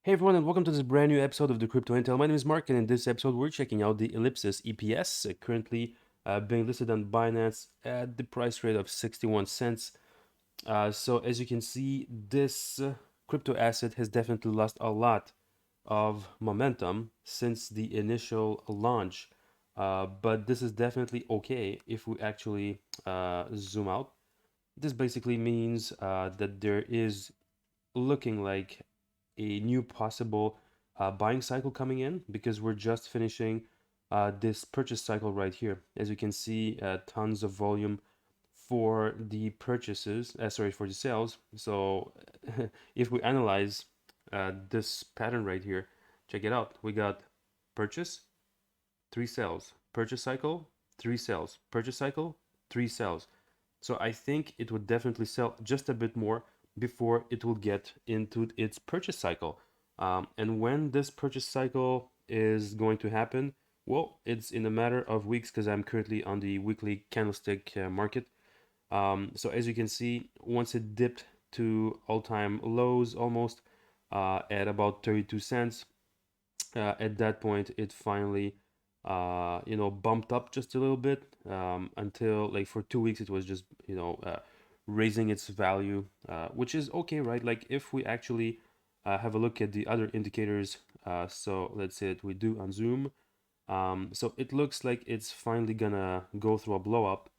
Hey everyone, and welcome to this brand new episode of the Crypto Intel. My name is Mark, and in this episode, we're checking out the Ellipsis EPS, currently being listed on Binance at the price rate of 61 cents. So, as you can see, this crypto asset has definitely lost a lot of momentum since the initial launch. But this is definitely okay if we actually zoom out. This basically means that there is looking like a new possible buying cycle coming in because we're just finishing this purchase cycle right here. As you can see, tons of volume for the purchases, sorry, for the sales. So if we analyze this pattern right here, check it out. We got purchase, three sales, purchase cycle, three sales, purchase cycle, three sales. So I think it would definitely sell just a bit more before it will get into its purchase cycle. And when this purchase cycle is going to happen, well, it's in a matter of weeks because I'm currently on the weekly candlestick market. So as you can see, once it dipped to all-time lows almost at about 32 cents, at that point it finally bumped up just a little bit until like for 2 weeks it was just raising its value, which is okay, right? Like if we actually have a look at the other indicators, so let's say that we do on Zoom, so it looks like it's finally gonna go through a blow up.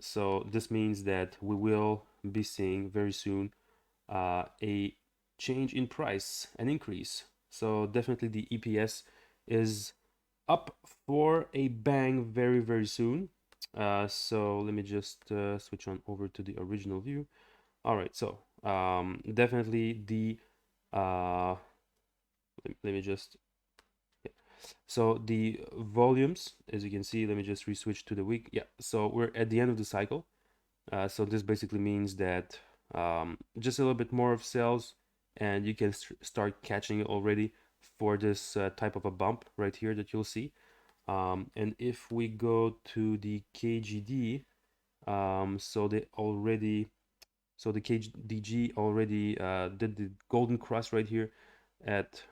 So this means that we will be seeing very soon a change in price, an increase. So definitely the EPS is up for a bang very, very soon. So let me just switch on over to the original view. All right, so definitely the let me just so the volumes, as you can see, let me just re-switch to the week. Yeah, so we're at the end of the cycle. So this basically means that just a little bit more of sales, and you can start catching it already for this type of a bump right here that you'll see. And if we go to the KGD, so the KDG already did the golden cross right here at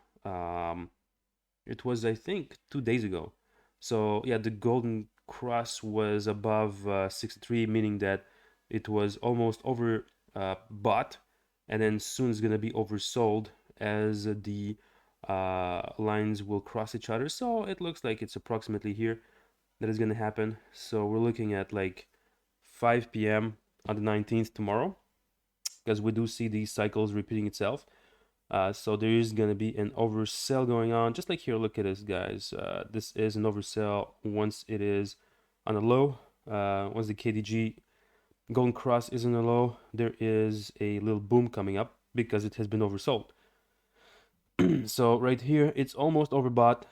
it was, I think, 2 days ago. So yeah, the golden cross was above 63, meaning that it was almost over bought, and then soon it's gonna be oversold as the lines will cross each other. So it looks like it's approximately here that is gonna happen. So we're looking at like 5 p.m. on the 19th tomorrow, because we do see these cycles repeating itself. So there is going to be an oversell going on, just like here. Look at this, guys. This is an oversell once it is on a low. Once the KDG golden cross is in a low, there is a little boom coming up because it has been oversold. So right here, it's almost overbought,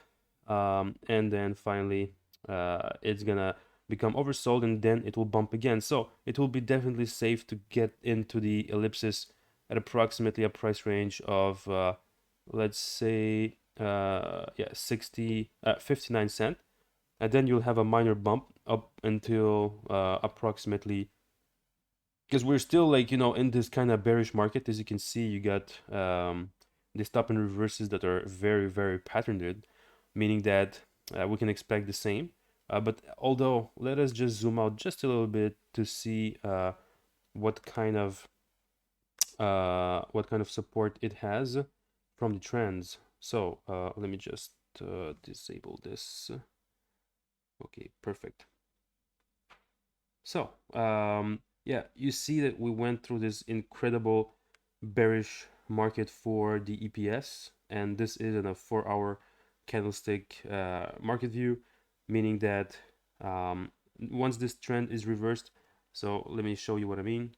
and then finally, it's gonna become oversold, and then it will bump again. So it will be definitely safe to get into the ellipsis at approximately a price range of, let's say, 59 cent, and then you'll have a minor bump up until approximately, because we're still like in this kind of bearish market. As you can see, you got the stop and reverses that are very, very patterned, meaning that we can expect the same. But although, let us just zoom out just a little bit to see what kind of support it has from the trends. So let me just disable this. Okay, perfect. So yeah, you see that we went through this incredible bearish market for the EPS, and this is in a 4-hour candlestick market view, meaning that once this trend is reversed, so let me show you what I mean.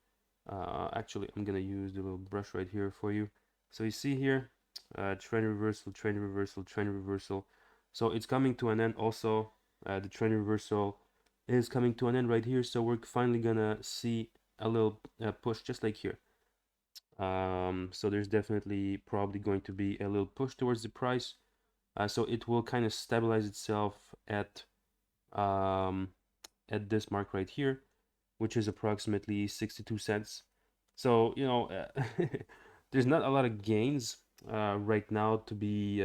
Actually, I'm gonna use the little brush right here for you. So you see here, trend reversal, trend reversal, trend reversal. So it's coming to an end also. The trend reversal is coming to an end right here. So we're finally gonna see a little push just like here. So there's definitely probably going to be a little push towards the price. So it will kind of stabilize itself um, at this mark right here, which is approximately 62 cents. So, there's not a lot of gains right now to be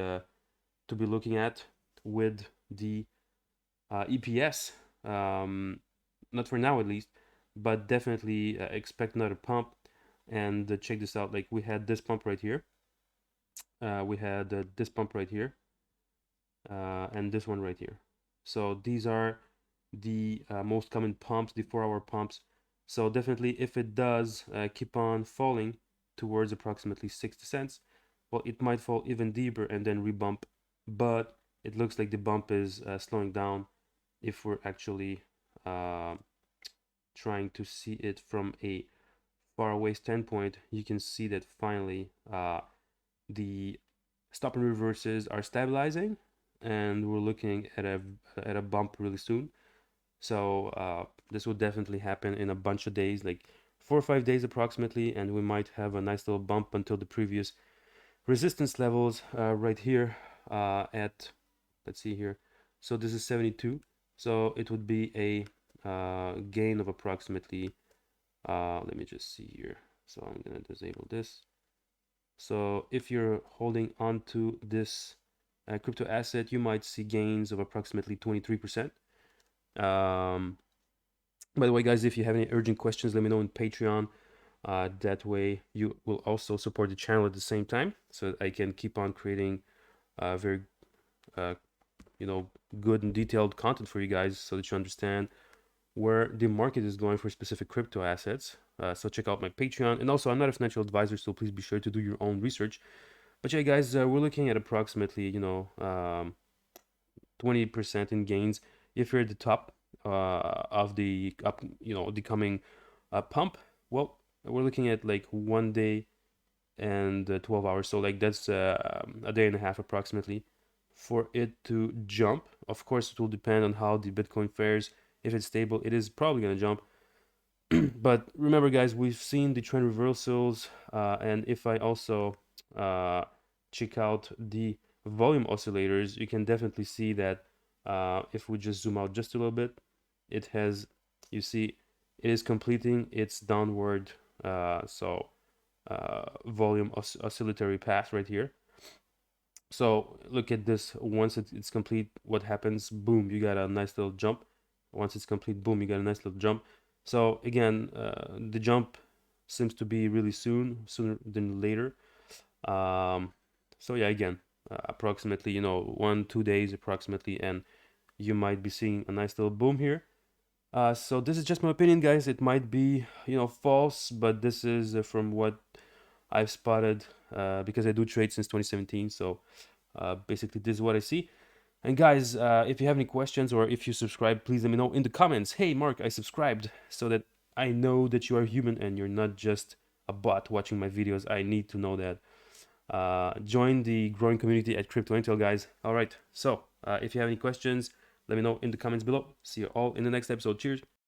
looking at with the EPS. Not for now at least, but definitely expect another pump. And check this out. Like we had this pump right here. We had this pump right here, and this one right here. So these are the most common pumps, the 4-hour pumps. So definitely, if it does keep on falling towards approximately 60 cents, well, it might fall even deeper and then rebump. But it looks like the bump is slowing down if we're actually uh, trying to see it from a far away standpoint. You can see that finally the stop and reverses are stabilizing, and we're looking at a bump really soon. So this will definitely happen in a bunch of days, like 4 or 5 days approximately, and we might have a nice little bump until the previous resistance levels right here at, let's see here. So this is 72. So it would be a gain of approximately, let me just see here. So I'm gonna disable this. So if you're holding on to this crypto asset, you might see gains of approximately 23%. By the way, guys, if you have any urgent questions, let me know on Patreon. That way, you will also support the channel at the same time, so I can keep on creating very, uh, good and detailed content for you guys, so that you understand where the market is going for specific crypto assets. So check out my Patreon, and also I'm not a financial advisor, so please be sure to do your own research. But yeah, guys, we're looking at approximately 20% in gains if you're at the top of the the coming pump. Well, we're looking at like 1 day and 12 hours, so like that's a day and a half approximately for it to jump. Of course, it will depend on how the Bitcoin fares. If it's stable, it is probably going to jump. But remember, guys, we've seen the trend reversals, and if I also uh, check out the volume oscillators, you can definitely see that if we just zoom out just a little bit, it has, you see, it is completing its downward volume oscillatory path right here. So look at this. Once it's complete, what happens? Boom, you got a nice little jump. Once it's complete, boom, you got a nice little jump. So again, the jump seems to be really sooner than later. Um, so yeah, again, approximately 1-2 days approximately, and you might be seeing a nice little boom here. So this is just my opinion, guys. It might be false, but this is from what I've spotted because I do trade since 2017. So basically, this is what I see. And guys, if you have any questions or if you subscribe, please let me know in the comments. Hey, Mark, I subscribed, so that I know that you are human and you're not just a bot watching my videos. I need to know that. Join the growing community at Crypto Intel, guys. All right. So if you have any questions, let me know in the comments below. See you all in the next episode. Cheers.